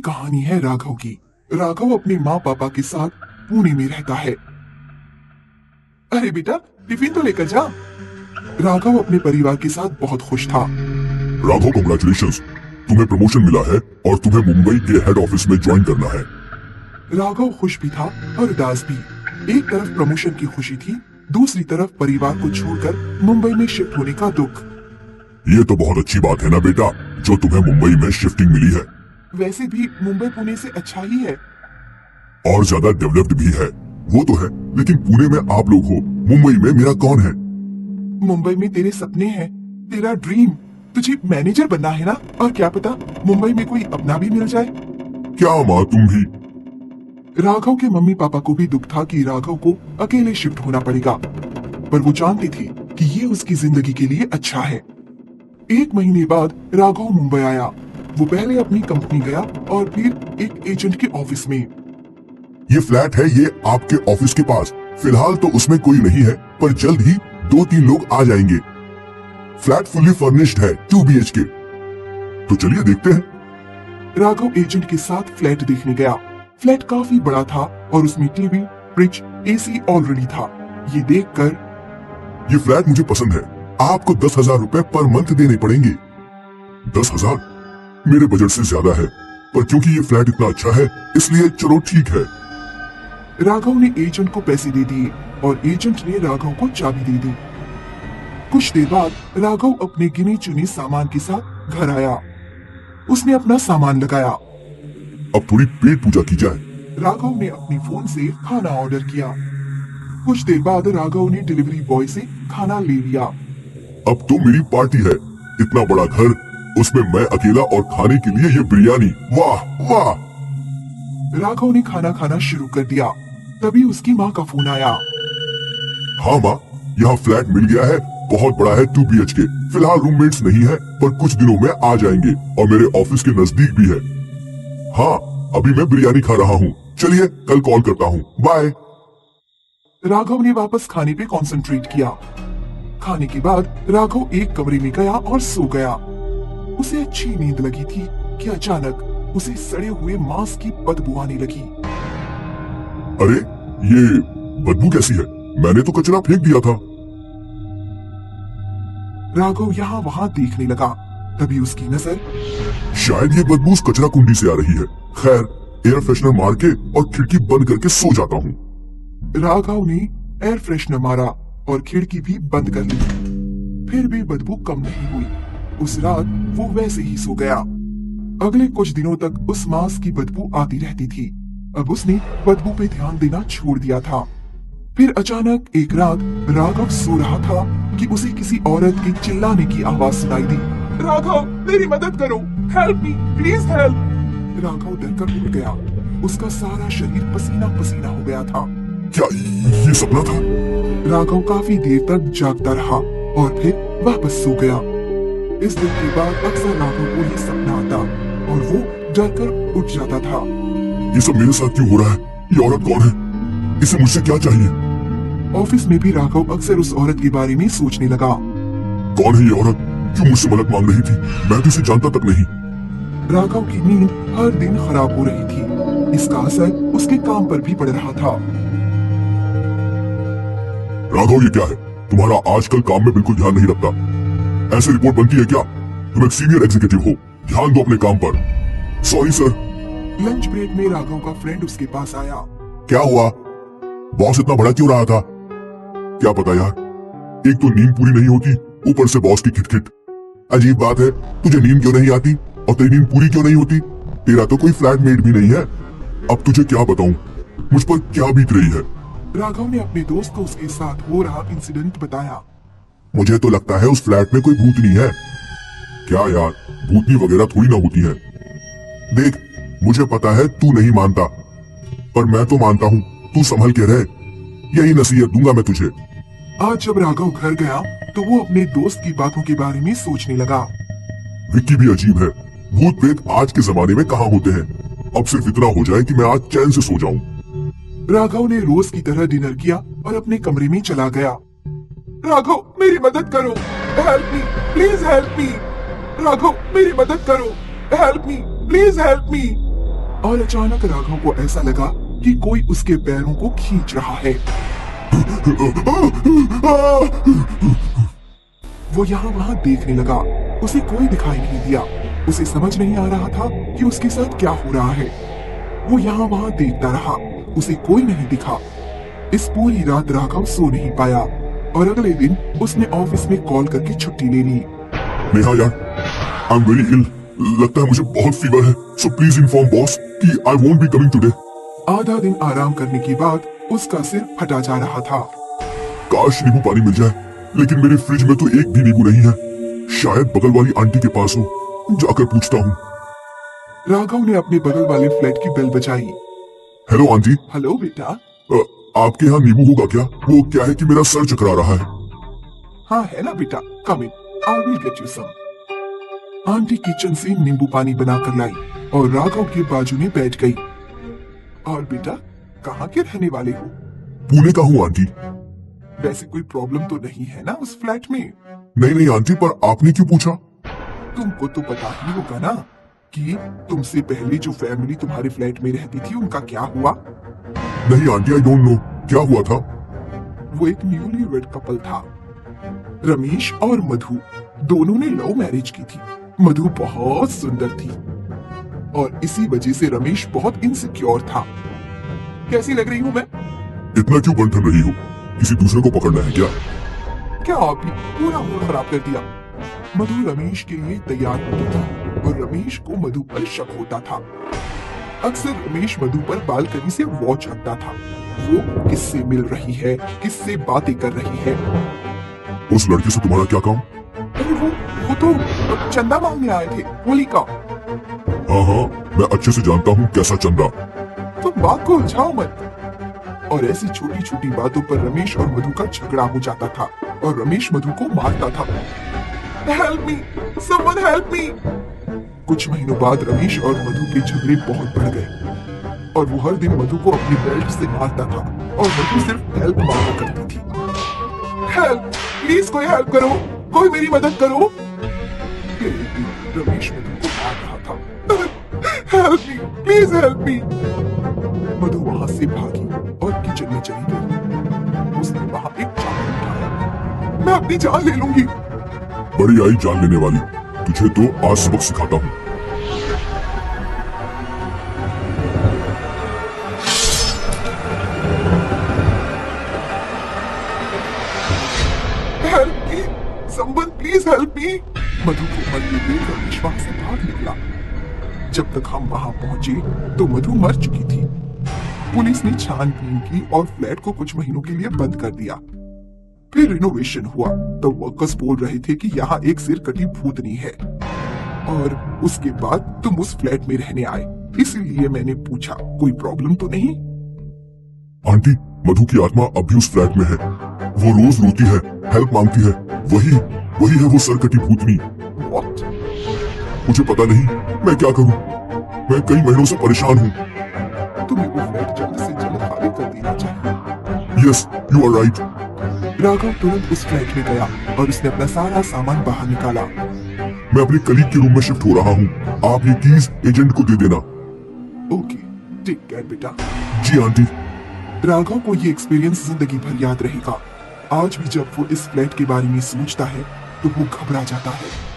कहानी है राघव की। राघव अपने माँ पापा के साथ पुणे में रहता है। अरे बेटा, टिफिन तो लेकर जा। राघव अपने परिवार के साथ बहुत खुश था। राघव, कांग्रेचुलेशंस, तुम्हें प्रमोशन मिला है और तुम्हें मुंबई के हेड ऑफिस में ज्वाइन करना है। राघव खुश भी था और उदास भी। एक तरफ प्रमोशन की खुशी थी, दूसरी तरफ परिवार को छोड़कर मुंबई में शिफ्ट होने का दुख। ये तो बहुत अच्छी बात है ना बेटा, जो तुम्हें मुंबई में शिफ्टिंग मिली है। वैसे भी मुंबई पुणे से अच्छा ही है और ज्यादा डेवलप्ड भी है, वो तो है, लेकिन पुणे में आप लोग हो, मुंबई में मेरा कौन है। मुंबई में तेरे सपने हैं, तेरा ड्रीम, तुझे मैनेजर बनना है ना। और क्या पता मुंबई में कोई अपना भी मिल जाए। क्या माँ, तुम भी। राघव के मम्मी पापा को भी दुख था कि राघव को अकेले शिफ्ट होना पड़ेगा, पर वो जानते थे कि ये उसकी जिंदगी के लिए अच्छा है। 1 महीने बाद राघव मुंबई आया। वो पहले अपनी कंपनी गया और फिर एक एजेंट के ऑफिस में। ये फ्लैट है, ये आपके ऑफिस के पास। फिलहाल तो उसमें कोई नहीं है, पर जल्द ही 2-3 लोग आ जाएंगे। फ्लैट फुल्ली फर्निश्ड है, 2 BHK। तो चलिए देखते हैं। राघव एजेंट के साथ फ्लैट देखने गया। फ्लैट काफी बड़ा था और उसमें टीवी, फ्रिज, AC ऑलरेडी था। ये देखकर, ये फ्लैट मुझे पसंद है। आपको 10,000 रुपए पर मंथ देने पड़ेंगे। 10,000 मेरे बजट से ज्यादा है, पर क्योंकि ये फ्लैट इतना अच्छा है इसलिए चलो ठीक है। राघव ने एजेंट को पैसे दे दिए और एजेंट ने राघव को चाबी दे दी। कुछ देर बाद राघव अपने गिने चुने सामान के साथ घर आया। उसने अपना सामान लगाया। अब थोड़ी पेट पूजा की जाए। राघव ने अपने फोन से खाना ऑर्डर किया। कुछ देर बाद राघव ने डिलीवरी बॉय से खाना ले लिया। अब तो मेरी पार्टी है, इतना बड़ा घर, उसमें मैं अकेला और खाने के लिए ये बिरयानी, वाह वाह। राघव ने खाना खाना शुरू कर दिया। तभी उसकी माँ का फोन आया। हाँ माँ, यहाँ फ्लैट मिल गया है, बहुत बड़ा है, 2 BHK। फिलहाल रूममेट्स नहीं है, पर कुछ दिनों में आ जाएंगे और मेरे ऑफिस के नजदीक भी है। हाँ, अभी मैं बिरयानी खा रहा हूँ, चलिए कल कॉल करता हूँ, बाय। राघव ने वापस खाने पे कंसंट्रेट किया। खाने के बाद राघव एक कमरे में गया और सो गया। उसे अच्छी नींद लगी थी कि अचानक उसे सड़े हुए मांस की बदबू आने लगी। अरे, ये बदबू कैसी है? मैंने तो कचरा फेंक दिया था। राघव यहाँ वहाँ देखने लगा। तभी उसकी नजर, शायद ये बदबू उस कचरा कुंडी से आ रही है। खैर, एयर फ्रेशनर मार के और खिड़की बंद करके सो जाता हूँ। राघव ने एयर फ्रेशनर मारा और खिड़की भी बंद कर ली। फिर भी बदबू कम नहीं हुई। उस रात वो वैसे ही सो गया। अगले कुछ दिनों तक उस मांस की बदबू आती रहती थी। अब उसने बदबू पे ध्यान देना छोड़ दिया था। फिर अचानक एक रात राघव सो रहा था कि उसे किसी औरत के चिल्लाने की आवाज सुनाई दी। राघव, मेरी मदद करो, help me, please help. Raghav डरकर उठ गया। उसका सारा शरीर पसीना पसीना हो गया था। क्या ये सपना था? राघव काफी देर तक जागता रहा और फिर वापस सो गया। इस दिन के बाद अक्सर राघव को ये सपना आता और वो डरकर उठ जाता था। ये सब मेरे साथ क्यों हो रहा है? ये औरत कौन है? इसे मुझसे क्या चाहिए? ऑफिस में भी राघव अक्सर उस औरत के बारे में सोचने लगा। कौन है ये औरत? क्यों मुझसे मदद मांग रही थी? मैं तो इसे जानता तक नहीं। राघव की नींद हर दिन खराब हो रही थी। इसका असर उसके काम पर भी पड़ रहा था। राघव, ये क्या है? तुम्हारा आजकल काम में बिल्कुल ध्यान नहीं रखता। ऐसे रिपोर्ट बनती है क्या? तुम एक सीनियर एग्जीक्यूटिव हो, ध्यान दो अपने काम पर। Sorry sir. लंच ब्रेक में राघव का फ्रेंड उसके पास आया। क्या हुआ? बॉस इतना बड़ा क्यों रहा था? क्या पता यार, एक तो नींद पूरी नहीं होती, ऊपर से बॉस की खिटखिट। अजीब बात है, तुझे नींद क्यों नहीं आती और तेरी नींद पूरी क्यों नहीं होती? तेरा तो कोई फ्लैटमेट भी नहीं है। अब तुझे क्या बताऊं, मुझ पर क्या बीत रही है। राघव ने अपने दोस्त को उसके साथ हो रहा इंसिडेंट बताया। मुझे तो लगता है उस फ्लैट में कोई भूतनी है। क्या यार, भूतनी वगैरह थोड़ी ना होती है। देख, मुझे पता है तू नहीं मानता, पर मैं तो मानता हूँ। तू संभल के रह, यही नसीहत दूंगा मैं तुझे। आज जब राघव घर गया तो वो अपने दोस्त की बातों के बारे में सोचने लगा। विक्की भी अजीब है, भूत प्रेत आज के जमाने में कहाँ होते हैं। अब सिर्फ इतना हो जाए कि मैं आज चैन से सो जाऊं। राघव ने रोज की तरह डिनर किया और अपने कमरे में चला गया। राघव, मेरी मदद करो, हेल्प मी, प्लीज हेल्प मी। राघव, मेरी मदद करो, हेल्प मी, प्लीज हेल्प मी। और अचानक राघव को ऐसा लगा कि कोई उसके पैरों को खींच रहा है। वो यहाँ वहाँ देखने लगा, उसे कोई दिखाई नहीं दिया। उसे समझ नहीं आ रहा था कि उसके साथ क्या हो रहा है। वो यहाँ वहाँ देखता रहा, उसे कोई नहीं दिखा। इस पूरी रात राघव सो नहीं पाया और अगले दिन उसने ऑफिस में कॉल करके छुट्टी ले ली। नेहा यार, आई एम वेरी इल। लगता है मुझे बहुत फीवर है, सो प्लीज इन्फॉर्म बॉस कि I won't be coming today. आधा दिन आराम करने के बाद उसका सिर फटा जा रहा था। काश नींबू पानी मिल जाए, लेकिन मेरे फ्रिज में तो एक भी नींबू नहीं है। शायद बगल वाली आंटी के पास हो, जाकर पूछता हूँ। राघव ने अपने बगल वाले फ्लैट की बेल बजाई। Hello aunty. हेलो बेटा। आपके यहाँ नींबू होगा क्या? वो क्या है कि मेरा सर चकरा रहा है। हाँ है ना बेटा, come in, I will get you some. Aunty kitchen से नींबू पानी बनाकर लाई और राघव के बाजू में बैठ गई। और बेटा, कहाँ के रहने वाले हो? पुणे का हूँ आंटी। वैसे कोई प्रॉब्लम तो नहीं है ना उस फ्लैट में? नहीं आंटी, पर आपने क्यों पूछा? तुमको तो पता ही होगा ना कि तुमसे पहले जो फैमिली तुम्हारे फ्लैट में रहती थी उनका क्या हुआ? नहीं आंटी, आई डोंट नो। क्या हुआ था? वो एक न्यूली वेड कपल था। रमेश और मधु दोनों ने लव मैरिज की थी। मधु बहुत सुंदर थी और इसी वजह से रमेश बहुत इनसिक्योर था। कैसी लग रही हूँ मैं? इतना क्यों बंठन रही हो? किसी दूसरे को पकड़ना है क्या? क्या आपने पूरा मूड खराब कर दिया। मधु रमेश के लिए तैयार होती थी और रमेश को मधु पर शक होता था। अक्सर रमेश मधु पर बालकनी से वॉच रखता था। वो किससे मिल रही है, किससे बातें कर रही है। उस लड़के से तुम्हारा क्या काम? अरे वो तो चंदा मांगने आए थे, होली का। हाँ, मैं अच्छे से जानता हूँ कैसा चंदा। तुम बात को उलझाओ मत। और ऐसी छोटी छोटी बातों पर रमेश और मधु का झगड़ा हो जाता था और रमेश मधु को मारता था। Help me, someone help me. कुछ महीनों बाद रमेश और मधु के झगड़े बहुत बढ़ गए और वो हर दिन मधु को अपनी बेल्ट से मारता था और मधु सिर्फ हेल्प मांगा करती थी। हेल्प, प्लीज कोई हेल्प करो, कोई मेरी मदद करो। रमेश मधु को मार रहा था। Help me, please help me. Madhu वहां से भागी और किचन में चली गई। उसने वहां एक चाकू उठाया। मैं अपनी जान ले लूंगी। बड़ी आई जान लेने वाली, तुझे तो आज सबक सिखाता हूँ। Help me, someone please help me. Madhu को मरते देख रमेश वहां से भाग निकला। जब तक हम वहां पहुंचे तो मधु मर चुकी थी। पुलिस ने छानबीन की और फ्लैट को कुछ महीनों के लिए बंद कर दिया। फिर रिनोवेशन हुआ तो वर्कर्स बोल रहे थे कि यहाँ एक सिर कटी भूतनी है और उसके बाद तुम उस फ्लैट में रहने आए, इसलिए मैंने पूछा कोई प्रॉब्लम तो नहीं? आंटी, मधु की आत्मा अब भी उस फ्लैट में है। वो रोज रोती है, हेल्प मांगती है। वही है वो सरकटी भूतनी। What? मुझे पता नहीं, मैं क्या करूं? मैं कई महीनों से परेशान हूं। तुम्हें वो फ्लैट जल्द से जल्द खाली कर देना चाहिए। Yes, you are right. Raghav तुरंत उस फ्लैट में गया और उसने अपना सारा सामान बाहर निकाला। मैं अपने कलीग के रूम में शिफ्ट हो रहा हूँ। आप ये कीज एजेंट को दे देना। ओके, टेक केयर बेटा। जी आंटी। राघव को ये एक्सपीरियंस जिंदगी भर याद रहेगा। आज भी जब वो इस फ्लैट के बारे में सोचता है तो वो घबरा जाता है।